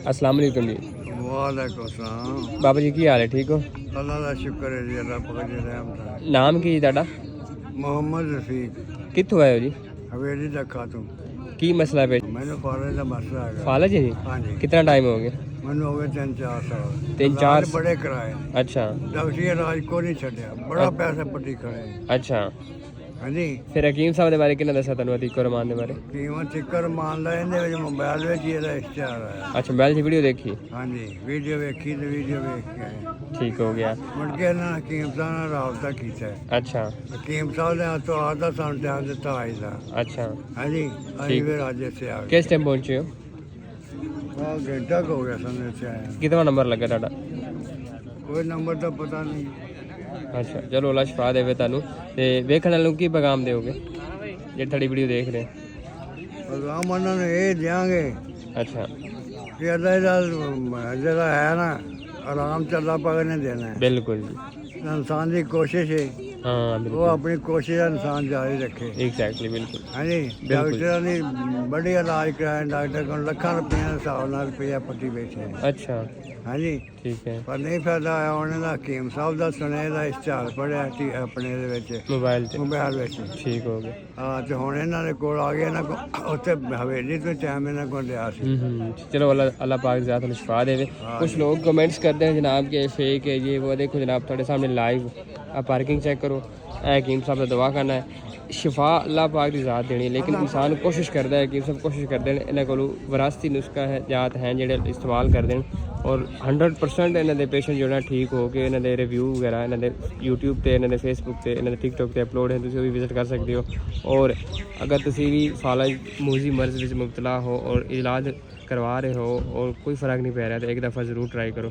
अस्सलाम वालेकुम जी। वालेकुम सलाम। बाबा जी की हाल है, ठीक हो? अल्लाह का शुक्र है जी, अल्लाह पाक जी रहमत है। नाम की ਤੁਹਾਡਾ? मोहम्मद रफीक, कित्थों आए हो जी? हवेली दा खातून। की मसला है? मैंने फॉरेन का मसला है। फालज है जी? हाँ जी, कितना टाइम हो गया? मैंने हो गए 3-4 साल। तीन इलाज चार बड़े कराए, अच्छा डॉक्टरी इलाज को नहीं छड़िया, बड़ा पैसा पट्टी खड़े। अच्छा। हाँ जी, फिर हकीम साहब के बारे किन्ना दसा तेन अतीको रहमान के बारे? कीमत चिक्कर मान ला इहदे विच मोबाइल में ही ਇਹਦਾ इश्तेहार आया। अच्छा, मोबाइल की वीडियो देखी? हाँ जी, वीडियो वेखी तो वीडियो वेख के आए। ठीक हो गया। मुड़ के इन्होंने हकीम साहब ਨਾਲ ਰਾਬਤਾ ਕੀਤਾ ਹੈ। अच्छा ਹਕੀਮ ਸਾਹਿਬ ਨੇ ਹੱਥੋਂ ਆਦਾ ਸਾਨੂੰ ਟਾਈਮ ਦਿੱਤਾ ਆਈ ਦਾ। अच्छा। हाँ जी, ਅਸੀਂ ठीक। ਫਿਰ ਅੱਜ ਇੱਥੇ ਆ ਗਏ। किस टाइम पहुंचे हो? घंटा हो गया ਸਾਨੂੰ ਇੱਥੇ ਆਇਆ। कितना नंबर लगा ਤੁਹਾਡਾ? कोई नंबर तो पता नहीं। अच्छा चलो, अल्लाह शिफा देवे तुहानू। ते वेखण वालों की पैगाम दोगे जे थोड़ी वीडियो देख रहे हैं? पैगाम उन्होंने ये देंगे अच्छा कि अल्लाह जरा है ना, आराम चलना पकड़ने देना है। बिल्कुल जी। इंसान की कोशिश है हाँ वो बिल्कुल अपनी कोशिश इंसान जारी रखे। एग्जैक्टली बिल्कुल। हाँ जी, डॉक्टर ने बड़ी इलाज कराए, डॉक्टर को लाखों रुपये के हिसाब नाल रुपया पट्टी बैठे हैं। अच्छा हाँ जी, ठीक है। पर नहीं फायदा आया। उन्होंने हकीम साहब का सुने का इश्तेहार पढ़िया अपने मोबाइल से मोबाइल ਵਿੱਚ। ठीक हो गया। हाँ, तो ਹੁਣ ਇਹਨਾਂ ਦੇ ਕੋਲ ਆ ਗਏ ਨਾ, ਉੱਥੇ हवेली तो टाइम ਇਹਨਾਂ ਕੋਲ लिया ਸੀ। चलो अल्लाह अल्लाह पाक ज़्यादा शिफा देवे। कुछ लोग कमेंट्स करते हैं जनाब के फेक है ये वो। देखो जनाब थोड़े सामने लाइव आप पार्किंग चेक करो। हकीम साहब का दवा करना है, शिफा अल्लाह पाक की ज़ात देनी है, लेकिन इंसान कोशिश करता है कि सब कोशिश करते हैं। इन्होंने को विरासती नुस्खा है जात हैं जो इस्तेमाल करते हैं और 100% इन्हों के पेशेंट जो है ठीक हो के इन्हों के रिव्यू वगैरह इन्होंने यूट्यूब पर, इन्होंने फेसबुक पर, इन्होंने टिकटॉक पर अपलोड है, तुम भी विजिट कर सकते हो। और अगर तुम भी फालज मूजी मर्ज में मुबतला हो और इलाज करवा रहे हो और कोई फ़र्क नहीं पै रहा तो एक दफ़ा ज़रूर ट्राई करो।